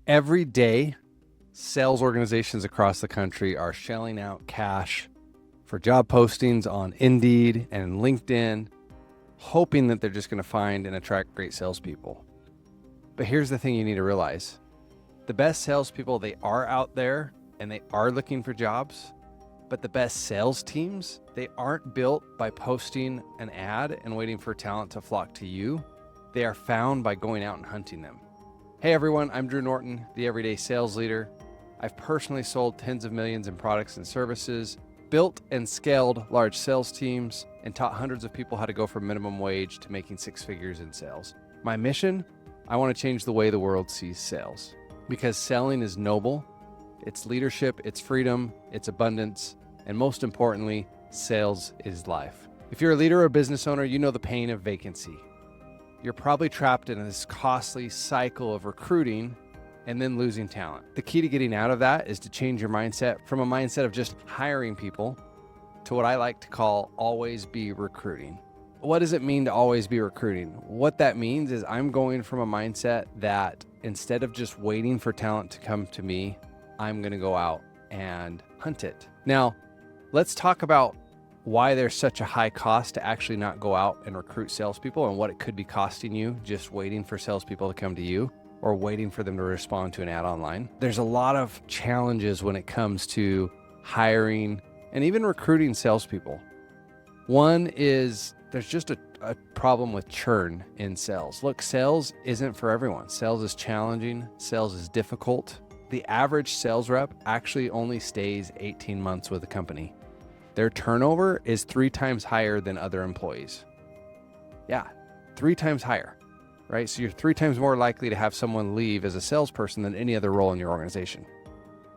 Every day, sales organizations across the country are shelling out cash for job postings on Indeed and LinkedIn, hoping that they're just going to find and attract great salespeople. But here's the thing you need to realize. The best salespeople, they are out there and they are looking for jobs, but the best sales teams, they aren't built by posting an ad and waiting for talent to flock to you. They are found by going out and hunting them. Hey everyone, I'm Drew Norton, the Everyday Sales Leader. I've personally sold tens of millions in products and services, built and scaled large sales teams, and taught hundreds of people how to go from minimum wage to making six figures in sales. My mission? I want to change the way the world sees sales. Because selling is noble, it's leadership, it's freedom, it's abundance, and most importantly, sales is life. If you're a leader or a business owner, you know the pain of vacancy. You're probably trapped in this costly cycle of recruiting and then losing talent. The key to getting out of that is to change your mindset from a mindset of just hiring people to what I like to call always be recruiting. What does it mean to always be recruiting? What that means is I'm going from a mindset that instead of just waiting for talent to come to me, I'm going to go out and hunt it. Now, let's talk about why there's such a high cost to actually not go out and recruit salespeople and what it could be costing you just waiting for salespeople to come to you or waiting for them to respond to an ad online. There's a lot of challenges when it comes to hiring and even recruiting salespeople. One is there's just a problem with churn in sales. Look, sales isn't for everyone. Sales is challenging. Sales is difficult. The average sales rep actually only stays 18 months with a company. Their turnover is 3 times higher than other employees. Yeah, 3 times higher, right? So you're 3 times more likely to have someone leave as a salesperson than any other role in your organization.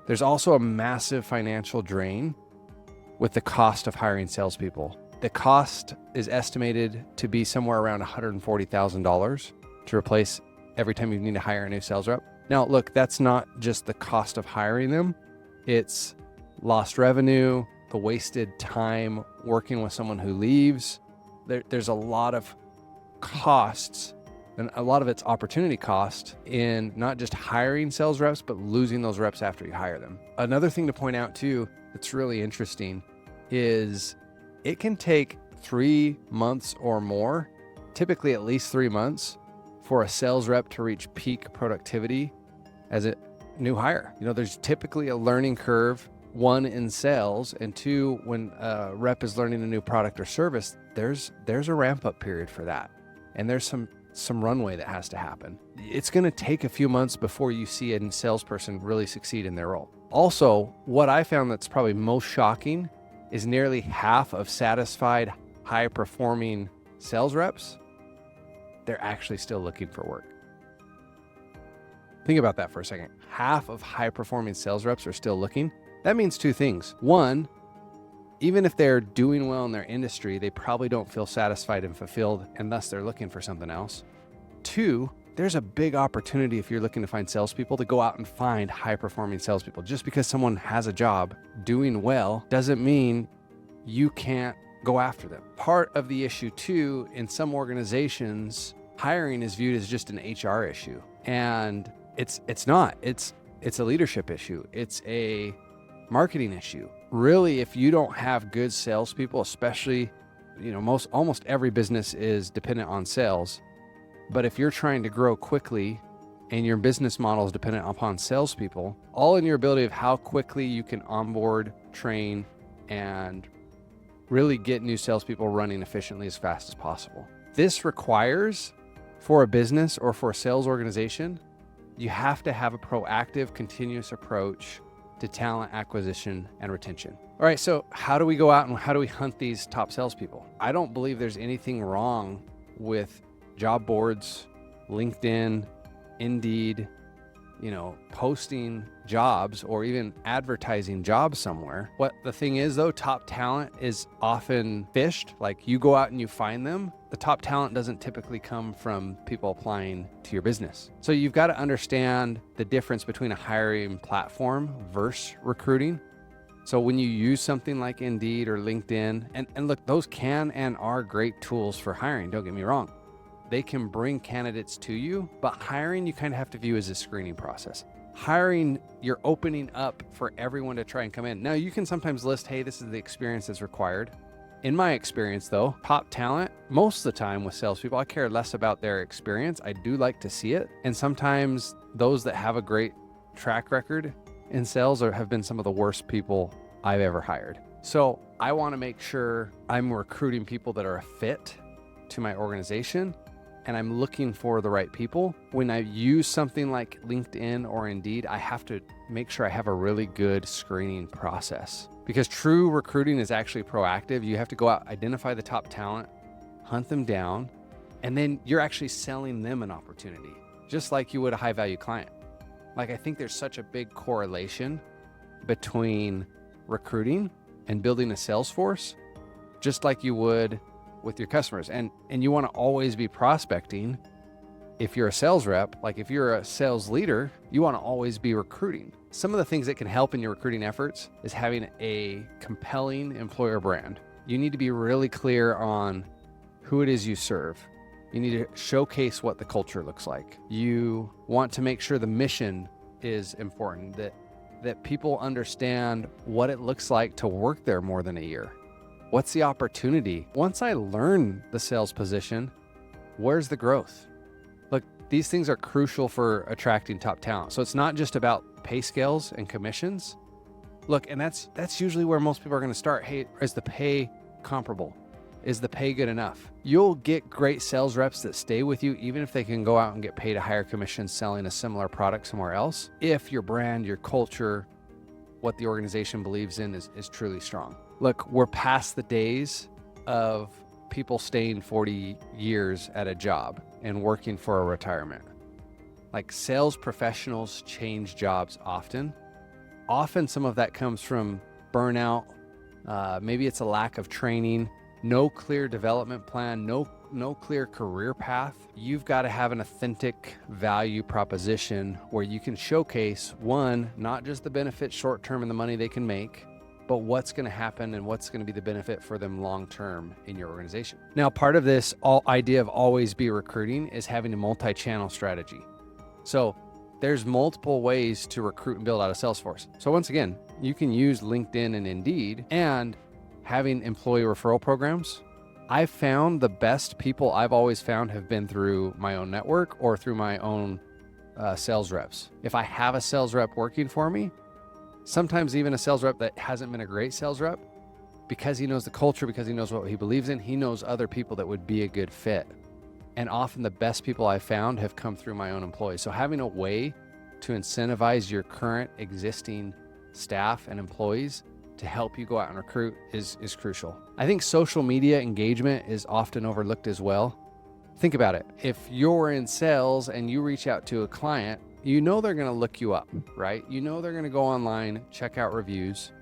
There's also a massive financial drain with the cost of hiring salespeople. The cost is estimated to be somewhere around $140,000 to replace every time you need to hire a new sales rep. Now, look, that's not just the cost of hiring them. It's lost revenue, the wasted time working with someone who leaves. There's a lot of costs, and a lot of it's opportunity cost in not just hiring sales reps, but losing those reps after you hire them. Another thing to point out too, that's really interesting, is it can take 3 months or more, typically at least 3 months, for a sales rep to reach peak productivity as a new hire. You know, there's typically a learning curve, 1 in sales, and 2, when a rep is learning a new product or service, there's a ramp up period for that. And there's some runway that has to happen. It's going to take a few months before you see a salesperson really succeed in their role. Also, what I found that's probably most shocking is nearly half of satisfied, high-performing sales reps, they're actually still looking for work. Think about that for a second. Half of high-performing sales reps are still looking. That means 2 things. 1, even if they're doing well in their industry, they probably don't feel satisfied and fulfilled, and thus they're looking for something else. 2, there's a big opportunity if you're looking to find salespeople to go out and find high-performing salespeople. Just because someone has a job doing well doesn't mean you can't go after them. Part of the issue too, in some organizations, hiring is viewed as just an HR issue, and it's not. It's a leadership issue. It's a marketing issue. Really, if you don't have good salespeople, especially, almost every business is dependent on sales. But if you're trying to grow quickly and your business model is dependent upon salespeople, all in your ability of how quickly you can onboard, train, and really get new salespeople running efficiently as fast as possible. This requires, for a business or for a sales organization, you have to have a proactive, continuous approach to talent acquisition and retention. All right, so how do we go out and how do we hunt these top salespeople? I don't believe there's anything wrong with job boards, LinkedIn, Indeed, posting jobs or even advertising jobs somewhere. What the thing is though, top talent is often fished. Like you go out and you find them. The top talent doesn't typically come from people applying to your business. So you've got to understand the difference between a hiring platform versus recruiting. So when you use something like Indeed or LinkedIn, and look, those can and are great tools for hiring, don't get me wrong. They can bring candidates to you, but hiring you kind of have to view as a screening process. hiring, you're opening up for everyone to try and come in. Now, you can sometimes list, hey, this is the experience that's required. In my experience, though, top talent, most of the time with salespeople, I care less about their experience. I do like to see it. And sometimes those that have a great track record in sales have been some of the worst people I've ever hired. So I want to make sure I'm recruiting people that are a fit to my organization, and I'm looking for the right people. When I use something like LinkedIn or Indeed, I have to make sure I have a really good screening process, because true recruiting is actually proactive. You have to go out, identify the top talent, hunt them down, and then you're actually selling them an opportunity, just like you would a high value client. Like, I think there's such a big correlation between recruiting and building a sales force, just like you would with your customers. And you want to always be prospecting. If you're a sales rep, like if you're a sales leader, you want to always be recruiting. Some of the things that can help in your recruiting efforts is having a compelling employer brand. You need to be really clear on who it is you serve. You need to showcase what the culture looks like. You want to make sure the mission is important, that people understand what it looks like to work there more than a year. What's the opportunity? Once I learn the sales position, where's the growth? Look, these things are crucial for attracting top talent. So it's not just about pay scales and commissions. Look, and that's usually where most people are going to start. Hey, is the pay comparable? Is the pay good enough? You'll get great sales reps that stay with you, even if they can go out and get paid a higher commission selling a similar product somewhere else, if your brand, your culture, what the organization believes in is truly strong. Look, we're past the days of people staying 40 years at a job and working for a retirement. Like, sales professionals change jobs often. Often some of that comes from burnout. Maybe it's a lack of training, no clear development plan, no clear career path. You've got to have an authentic value proposition where you can showcase, one, not just the benefit short-term and the money they can make, but what's going to happen and what's going to be the benefit for them long-term in your organization. Now, part of this idea of always be recruiting is having a multi-channel strategy. So there's multiple ways to recruit and build out a sales force. So once again, you can use LinkedIn and Indeed, and having employee referral programs. I've found the best people I've always found have been through my own network or through my own sales reps. If I have a sales rep working for me, sometimes even a sales rep that hasn't been a great sales rep, because he knows the culture, because he knows what he believes in, he knows other people that would be a good fit. And often the best people I've found have come through my own employees. So having a way to incentivize your current existing staff and employees to help you go out and recruit is crucial. I think social media engagement is often overlooked as well. Think about it. If you're in sales and you reach out to a client, you know they're going to look you up, right? You know they're going to go online, check out reviews.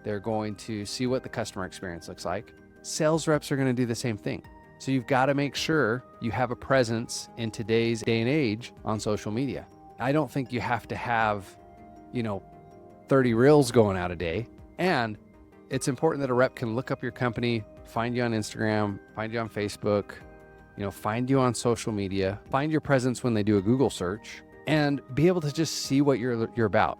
They're going to see what the customer experience looks like. Sales reps are going to do the same thing. So you've got to make sure you have a presence in today's day and age on social media. I don't think you have to have, 30 reels going out a day. And it's important that a rep can look up your company, find you on Instagram, find you on Facebook, find you on social media, find your presence when they do a Google search, and be able to just see what you're about.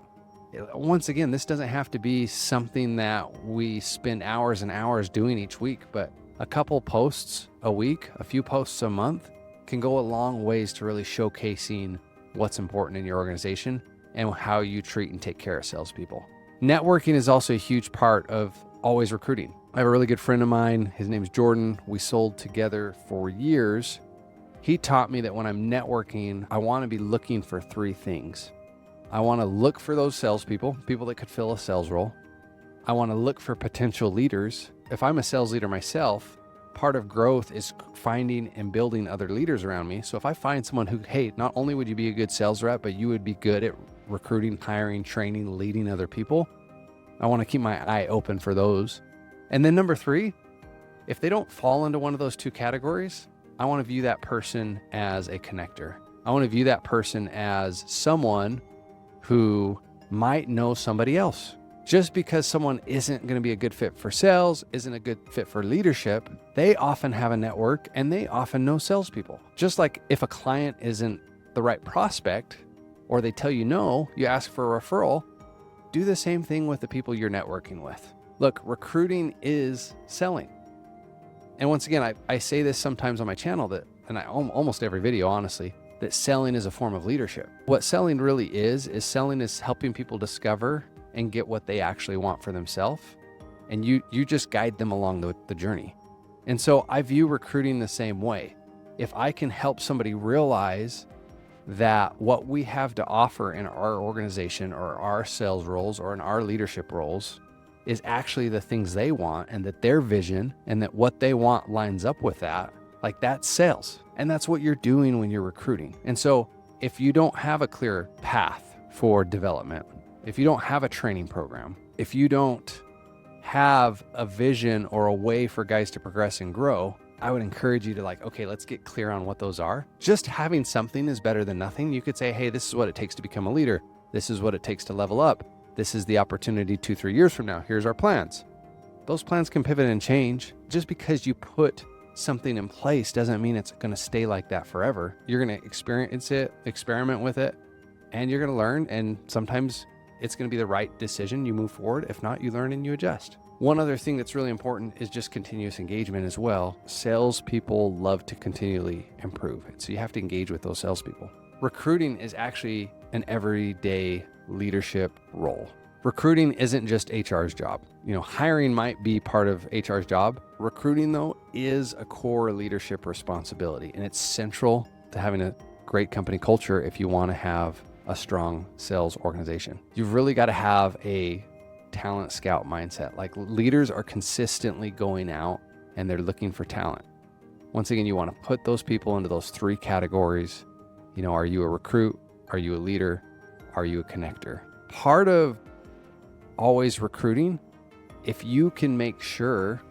Once again, this doesn't have to be something that we spend hours and hours doing each week, but a couple posts a week, a few posts a month can go a long ways to really showcasing what's important in your organization and how you treat and take care of salespeople. Networking is also a huge part of always recruiting. I have a really good friend of mine. His name's Jordan. We sold together for years. He taught me that when I'm networking, I want to be looking for three things. I want to look for those salespeople, people that could fill a sales role. I want to look for potential leaders. If I'm a sales leader myself, part of growth is finding and building other leaders around me. So if I find someone who, hey, not only would you be a good sales rep, but you would be good at recruiting, hiring, training, leading other people, I want to keep my eye open for those. And then number three, if they don't fall into one of those two categories, I want to view that person as a connector. I want to view that person as someone who might know somebody else. Just because someone isn't going to be a good fit for sales, isn't a good fit for leadership, they often have a network and they often know salespeople. Just like if a client isn't the right prospect or they tell you no, you ask for a referral, do the same thing with the people you're networking with. Look, recruiting is selling. And once again, I say this sometimes on my channel and almost every video, honestly, that selling is a form of leadership. What selling really is selling is helping people discover and get what they actually want for themselves. And you just guide them along the journey. And so I view recruiting the same way. If I can help somebody realize that what we have to offer in our organization or our sales roles or in our leadership roles is actually the things they want, and that their vision and that what they want lines up with that, like that's sales. And that's what you're doing when you're recruiting. And so if you don't have a clear path for development, if you don't have a training program, if you don't have a vision or a way for guys to progress and grow, I would encourage you to okay, let's get clear on what those are. Just having something is better than nothing. You could say, hey, this is what it takes to become a leader. This is what it takes to level up. This is the opportunity 2-3 years from now. Here's our plans. Those plans can pivot and change. Just because you put something in place doesn't mean it's going to stay like that forever. You're going to experience it, experiment with it, and you're going to learn. And sometimes it's going to be the right decision. You move forward. If not, you learn and you adjust. One other thing that's really important is just continuous engagement as well. Salespeople love to continually improve. So you have to engage with those salespeople. Recruiting is actually an everyday leadership role. Recruiting isn't just HR's job. Hiring might be part of HR's job. Recruiting, though, is a core leadership responsibility, and it's central to having a great company culture if you want to have a strong sales organization. You've really got to have a talent scout mindset. Leaders are consistently going out and they're looking for talent. Once again, you want to put those people into those 3 categories. Are you a recruit? Are you a leader? Are you a connector? Part of always recruiting, if you can make sure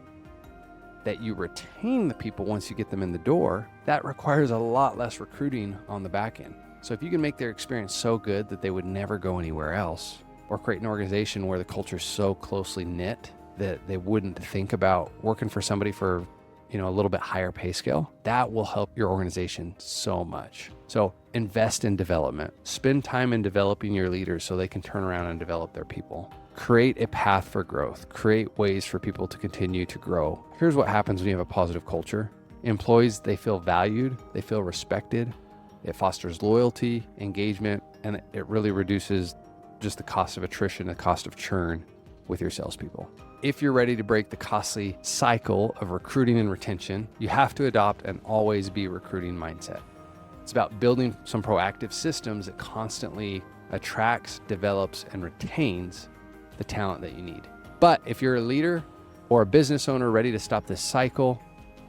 that you retain the people once you get them in the door, that requires a lot less recruiting on the back end. So if you can make their experience so good that they would never go anywhere else, or create an organization where the culture is so closely knit that they wouldn't think about working for somebody for a little bit higher pay scale, that will help your organization so much. So invest in development. Spend time in developing your leaders so they can turn around and develop their people. Create a path for growth. Create ways for people to continue to grow. Here's what happens when you have a positive culture. Employees, they feel valued, they feel respected. It fosters loyalty, engagement, and it really reduces just the cost of attrition, the cost of churn with your salespeople. If you're ready to break the costly cycle of recruiting and retention, you have to adopt an always be recruiting mindset. It's about building some proactive systems that constantly attracts, develops, and retains the talent that you need. But if you're a leader or a business owner ready to stop this cycle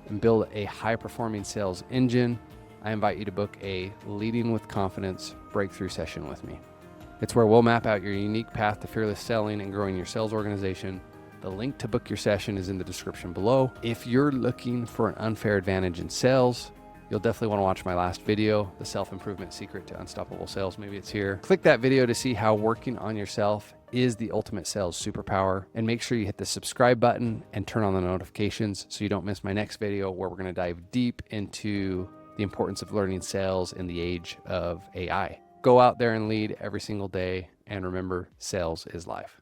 and build a high-performing sales engine, I invite you to book a Leading with Confidence breakthrough session with me. It's where we'll map out your unique path to fearless selling and growing your sales organization. The link to book your session is in the description below. If you're looking for an unfair advantage in sales, you'll definitely want to watch my last video, The Self-Improvement Secret to Unstoppable Sales. Maybe it's here. Click that video to see how working on yourself is the ultimate sales superpower. And make sure you hit the subscribe button and turn on the notifications so you don't miss my next video, where we're going to dive deep into the importance of learning sales in the age of AI. Go out there and lead every single day. And remember, sales is life.